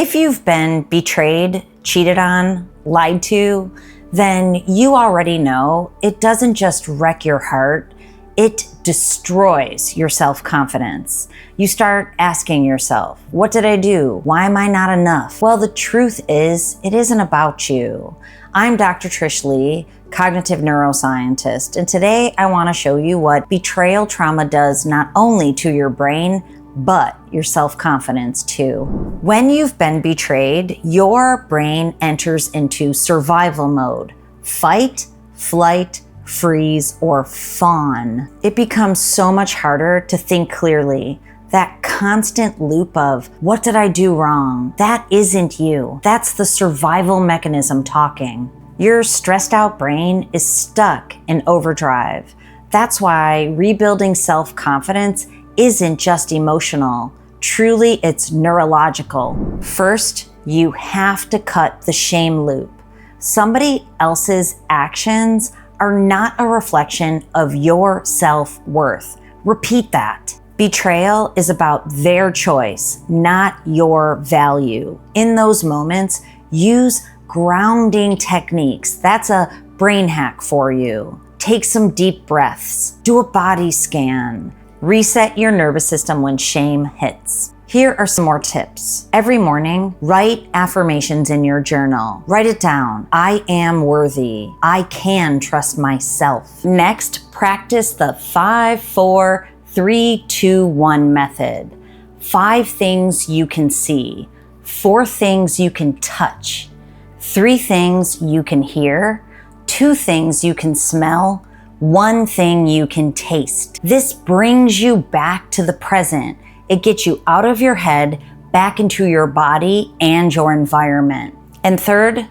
If you've been betrayed, cheated on, lied to, then you already know it doesn't just wreck your heart, it destroys your self-confidence. You start asking yourself, what did I do? Why am I not enough? Well, the truth is, it isn't about you. I'm Dr. Trish Leigh, cognitive neuroscientist, and today I want to show you what betrayal trauma does not only to your brain, but your self-confidence too. When you've been betrayed, your brain enters into survival mode. Fight, flight, freeze, or fawn. It becomes so much harder to think clearly. That constant loop of, what did I do wrong? That isn't you. That's the survival mechanism talking. Your stressed out brain is stuck in overdrive. That's why rebuilding self-confidence isn't just emotional. Truly, it's neurological. First, you have to cut the shame loop. Somebody else's actions are not a reflection of your self-worth. Repeat that. Betrayal is about their choice, not your value. In those moments, use grounding techniques. That's a brain hack for you. Take some deep breaths. Do a body scan. Reset your nervous system when shame hits. Here are some more tips. Every morning, write affirmations in your journal. Write it down. I am worthy. I can trust myself. Next, practice the 5, 4, 3, 2, 1 method. 5 things you can see. 4 things you can touch. 3 things you can hear. 2 things you can smell. 1 thing you can taste. This brings you back to the present. It gets you out of your head, back into your body and your environment. And third,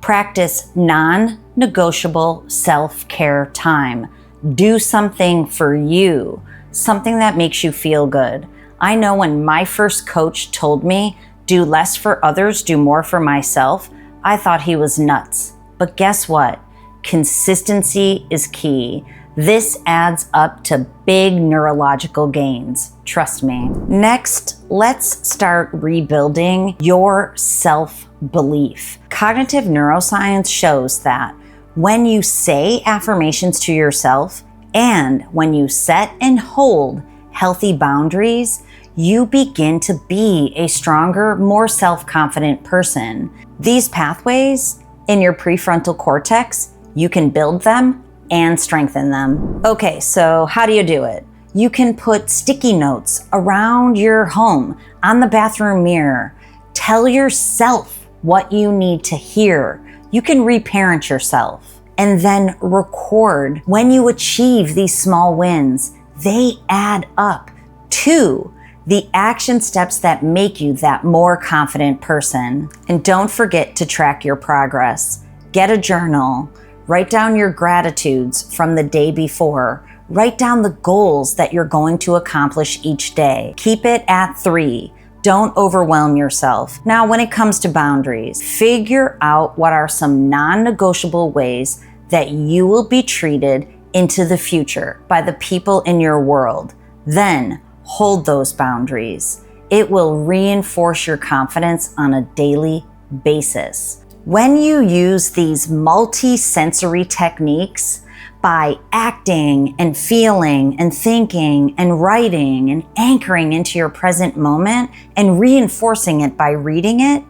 practice non-negotiable self-care time. Do something for you, something that makes you feel good. I know when my first coach told me, do less for others, do more for myself, I thought he was nuts. But guess what? Consistency is key. This adds up to big neurological gains. Trust me. Next, let's start rebuilding your self-belief. Cognitive neuroscience shows that when you say affirmations to yourself and when you set and hold healthy boundaries, you begin to be a stronger, more self-confident person. These pathways in your prefrontal cortex, you can build them and strengthen them. Okay, so how do you do it? You can put sticky notes around your home, on the bathroom mirror. Tell yourself what you need to hear. You can reparent yourself. And then record when you achieve these small wins. They add up to the action steps that make you that more confident person. And don't forget to track your progress. Get a journal. Write down your gratitudes from the day before. Write down the goals that you're going to accomplish each day. Keep it at 3. Don't overwhelm yourself. Now, when it comes to boundaries, figure out what are some non-negotiable ways that you will be treated into the future by the people in your world. Then hold those boundaries. It will reinforce your confidence on a daily basis. When you use these multi-sensory techniques by acting and feeling and thinking and writing and anchoring into your present moment and reinforcing it by reading it,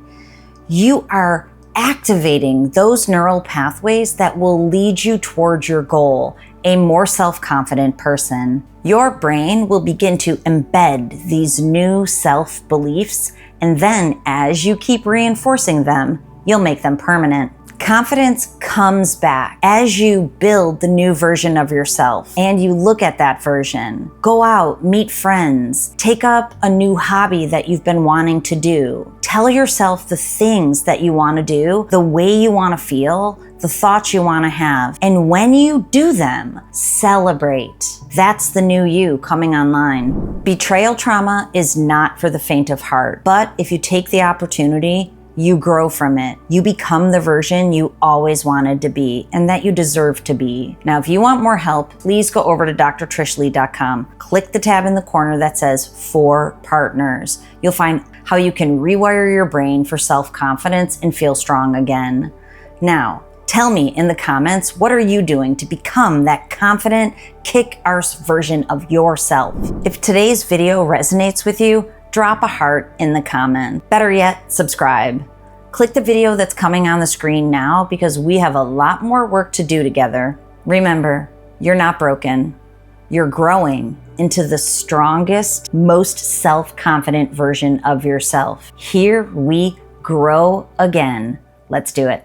you are activating those neural pathways that will lead you towards your goal, a more self-confident person. Your brain will begin to embed these new self-beliefs, and then as you keep reinforcing them, you'll make them permanent. Confidence comes back as you build the new version of yourself and you look at that version. Go out, meet friends, take up a new hobby that you've been wanting to do. Tell yourself the things that you want to do, the way you want to feel, the thoughts you want to have. And when you do them, celebrate. That's the new you coming online. Betrayal trauma is not for the faint of heart, but if you take the opportunity, you grow from it. You become the version you always wanted to be and that you deserve to be. Now, if you want more help, please go over to drtrishleigh.com. Click the tab in the corner that says For Partners. You'll find how you can rewire your brain for self-confidence and feel strong again. Now, tell me in the comments, what are you doing to become that confident, kick-ass version of yourself? If today's video resonates with you, drop a heart in the comment. Better yet, subscribe. Click the video that's coming on the screen now because we have a lot more work to do together. Remember, you're not broken. You're growing into the strongest, most self-confident version of yourself. Here we grow again. Let's do it.